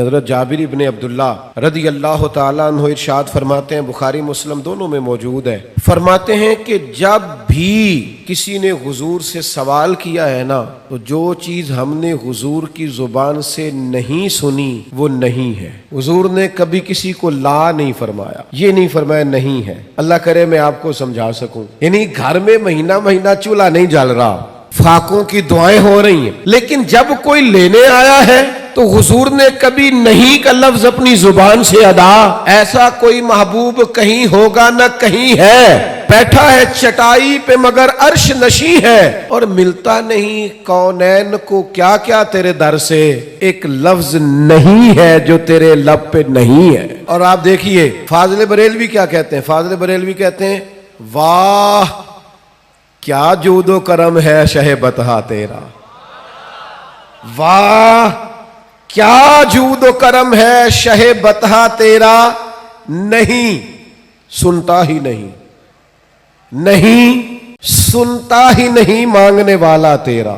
حضرت جابر ابن عبداللہ رضی اللہ تعالیٰ عنہ ارشاد فرماتے ہیں، بخاری مسلم دونوں میں موجود ہے، فرماتے ہیں کہ جب بھی کسی نے حضور سے سوال کیا ہے نا، تو جو چیز ہم نے حضور کی زبان سے نہیں سنی وہ نہیں ہے۔ حضور نے کبھی کسی کو لا نہیں فرمایا، یہ نہیں فرمایا نہیں ہے۔ اللہ کرے میں آپ کو سمجھا سکوں، یعنی گھر میں مہینہ مہینہ چولہا نہیں جل رہا، فاقوں کی دعائیں ہو رہی ہیں، لیکن جب کوئی لینے آیا ہے تو حضور نے کبھی نہیں کا لفظ اپنی زبان سے ادا۔ ایسا کوئی محبوب کہیں ہوگا نہ کہیں ہے، بیٹھا ہے چٹائی پہ مگر عرش نشیں ہے، اور ملتا نہیں کونین کو کیا کیا تیرے در سے، ایک لفظ نہیں ہے جو تیرے لب پہ نہیں ہے۔ اور آپ دیکھیے فاضل بریلوی کیا کہتے ہیں، فاضل بریلوی کہتے ہیں، واہ کیا جود و کرم ہے شہ بطحہ تیرا، واہ کیا جود و کرم ہے شہ بطحہ تیرا، نہیں سنتا ہی نہیں، نہیں سنتا ہی نہیں مانگنے والا تیرا۔